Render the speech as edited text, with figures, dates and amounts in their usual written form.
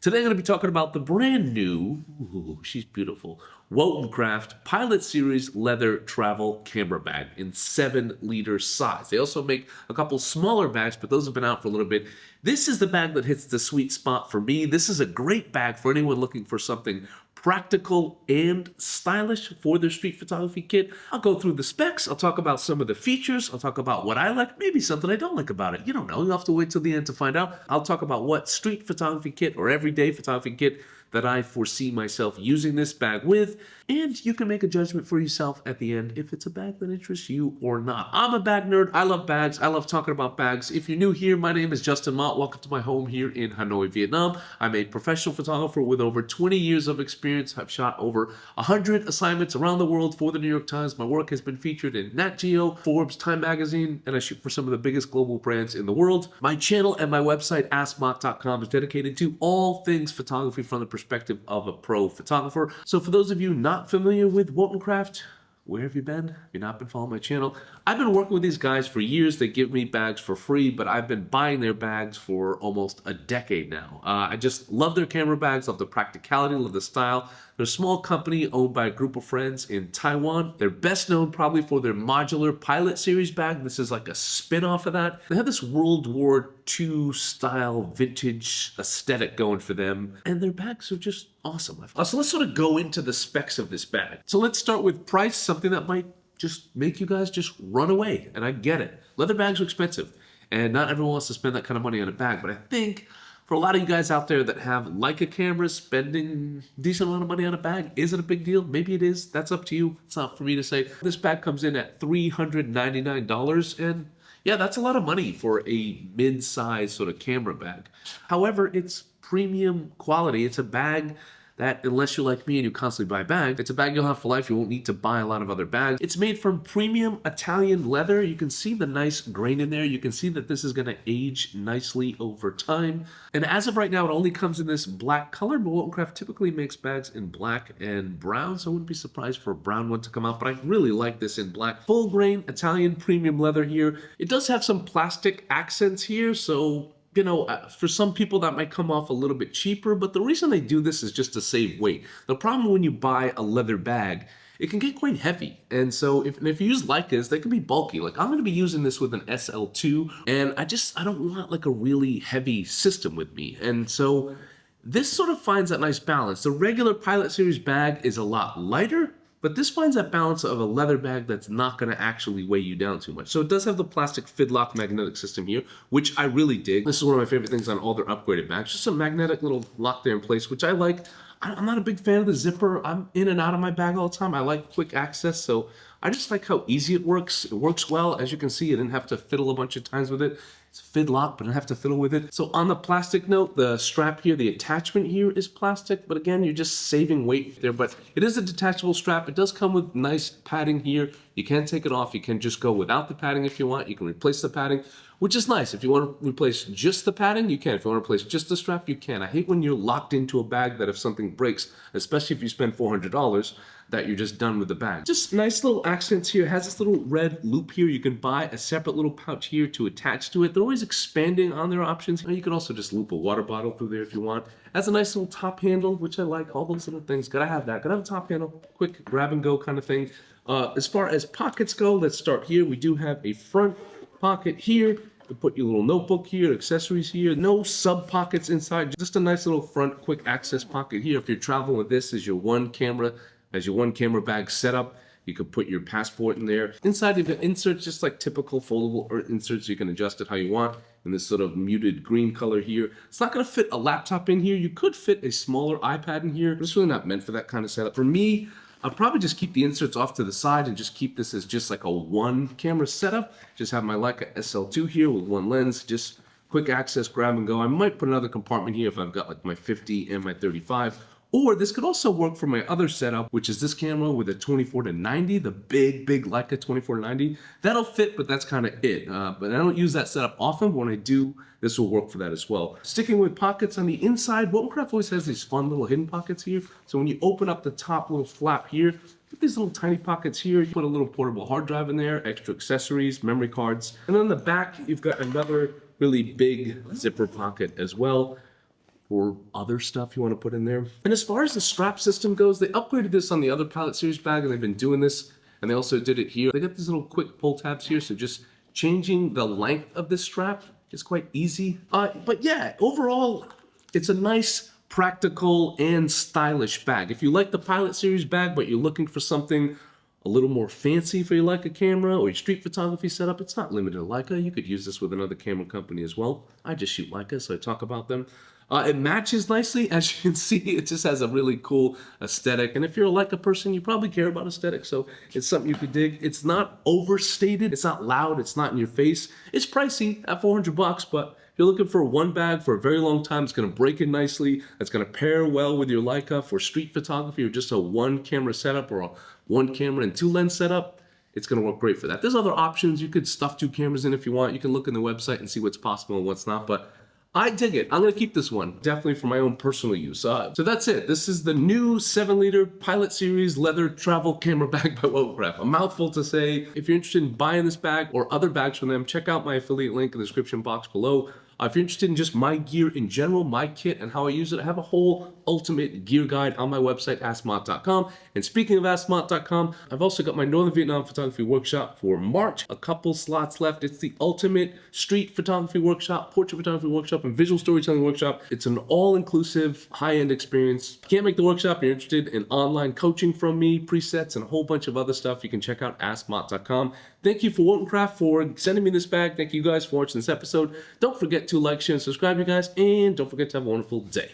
Today I'm going to be talking about the brand new, ooh, she's beautiful, Wotancraft Pilot Series leather travel camera bag in 7-liter size. They also make a couple smaller bags, but those have been out for a little bit. This is the bag that hits the sweet spot for me. This is a great bag for anyone looking for something practical and stylish for their street photography kit. I'll go through the specs, I'll talk about some of the features, I'll talk about what I like, maybe something I don't like about it. You don't know, you'll have to wait till the end to find out. I'll talk about what street photography kit or everyday photography kit that I foresee myself using this bag with, and you can make a judgment for yourself at the end if it's a bag that interests you or not. I'm a bag nerd, I love bags, I love talking about bags. If you're new here, my name is Justin Mott. Welcome to my home here in Hanoi, Vietnam. I'm a professional photographer with over 20 years of experience. I've shot over 100 assignments around the world for the New York Times. My work has been featured in Nat Geo, Forbes, Time Magazine, and I shoot for some of the biggest global brands in the world. My channel and my website, askmott.com, is dedicated to all things photography from the perspective of a pro photographer. So for those of you not familiar with Wotancraft, where have you been? If you've not been following my channel, I've been working with these guys for years. They give me bags for free, but I've been buying their bags for almost a decade now. I just love their camera bags, love the practicality, love the style. They're a small company owned by a group of friends in Taiwan. They're best known probably for their modular Pilot Series bag. This is like a spin-off of that. They have this World War II style vintage aesthetic going for them, and their bags are just awesome. So let's sort of go into the specs of this bag. So let's start with price, something that might just make you guys just run away, and I get it. Leather bags are expensive, and not everyone wants to spend that kind of money on a bag, but I think for a lot of you guys out there that have Leica cameras, spending a decent amount of money on a bag isn't a big deal. Maybe it is. That's up to you. It's not for me to say. This bag comes in at $399, and yeah, that's a lot of money for a mid-size sort of camera bag. However, it's premium quality. It's a bag that, unless you're like me and you constantly buy bags, it's a bag you'll have for life. You won't need to buy a lot of other bags. It's made from premium Italian leather. You can see the nice grain in there. You can see that this is gonna age nicely over time. And as of right now, it only comes in this black color, but Wotancraft typically makes bags in black and brown, so I wouldn't be surprised for a brown one to come out, but I really like this in black. Full grain Italian premium leather here. It does have some plastic accents here, so you know, for some people that might come off a little bit cheaper, but the reason they do this is just to save weight. The problem when you buy a leather bag, it can get quite heavy. And so if you use Leicas, they can be bulky. Like I'm gonna be using this with an SL2, and I don't want like a really heavy system with me. And so this sort of finds that nice balance. The regular Pilot Series bag is a lot lighter, but this finds that balance of a leather bag that's not going to actually weigh you down too much. So it does have the plastic fidlock magnetic system here, which I really dig. This is one of my favorite things on all their upgraded bags. Just a magnetic little lock there in place, which I like. I'm not a big fan of the zipper. I'm in and out of my bag all the time. I like quick access, so I just like how easy it works. It works well. As you can see, I didn't have to fiddle a bunch of times with it. It's a fidlock, but I didn't have to fiddle with it. So on the plastic note, the strap here, the attachment here is plastic, but again, you're just saving weight there. But it is a detachable strap. It does come with nice padding here. You can take it off. You can just go without the padding if you want. You can replace the padding, which is nice. If you want to replace just the padding, you can. If you want to replace just the strap, you can. I hate when you're locked into a bag that if something breaks, especially if you spend $400, that you're just done with the bag. Just nice little accents here. It has this little red loop here. You can buy a separate little pouch here to attach to it. They're always expanding on their options. You can also just loop a water bottle through there if you want. It has a nice little top handle, which I like. All those little things. Gotta have that. Gotta have a top handle. Quick grab and go kind of thing. As far as pockets go, let's start here. We do have a front pocket here. You put your little notebook here, accessories here, no sub pockets inside, just a nice little front quick access pocket here. If you're traveling with this as your one camera bag setup, you could put your passport in there. Inside you've got inserts, just like typical foldable or inserts. You can adjust it how you want in this sort of muted green color here. It's not gonna fit a laptop in here. You could fit a smaller iPad in here, but it's really not meant for that kind of setup. For me, I'll probably just keep the inserts off to the side and just keep this as just like a one camera setup. Just have my Leica SL2 here with one lens, just quick access, grab and go. I might put another compartment here if I've got like my 50 and my 35. Or this could also work for my other setup, which is this camera with a 24-90, the big Leica 24-90. That'll fit, but that's kind of it. But I don't use that setup often, but when I do, this will work for that as well. Sticking with pockets on the inside, Wotancraft always has these fun little hidden pockets here. So when you open up the top little flap here, put these little tiny pockets here. You put a little portable hard drive in there, extra accessories, memory cards. And on the back, you've got another really big zipper pocket as well. or other stuff you want to put in there. And as far as the strap system goes, they upgraded this on the other Pilot Series bag, and they've been doing this, and they also did it here. They got these little quick pull tabs here, so just changing the length of this strap is quite easy. But yeah, overall, it's a nice, practical, and stylish bag. If you like the Pilot Series bag, but you're looking for something a little more fancy for your Leica camera or your street photography setup, it's not limited to Leica. You could use this with another camera company as well. I just shoot Leica, so I talk about them. It matches nicely. As you can see, it just has a really cool aesthetic. And if you're a Leica person, you probably care about aesthetic, so it's something you could dig. It's not overstated. It's not loud. It's not in your face. It's pricey at $400, but if you're looking for one bag for a very long time, it's going to break in nicely. It's going to pair well with your Leica for street photography or just a one camera setup or a one camera and two lens setup. It's going to work great for that. There's other options. You could stuff two cameras in if you want. You can look in the website and see what's possible and what's not, but I dig it. I'm going to keep this one, definitely for my own personal use. So that's it. This is the new 7-liter Pilot Series leather travel camera bag by Wotancraft. A mouthful to say. If you're interested in buying this bag or other bags from them, check out my affiliate link in the description box below. If you're interested in just my gear in general, my kit and how I use it, I have a whole ultimate gear guide on my website, askmott.com. And speaking of askmott.com, I've also got my Northern Vietnam photography workshop for March. A couple slots left. It's the ultimate street photography workshop, portrait photography workshop, and visual storytelling workshop. It's an all-inclusive, high-end experience. If you can't make the workshop, you're interested in online coaching from me, presets, and a whole bunch of other stuff, you can check out askmott.com. Thank you for Wotancraft for sending me this bag. Thank you guys for watching this episode. Don't forget to like, share, and subscribe, you guys, and don't forget to have a wonderful day.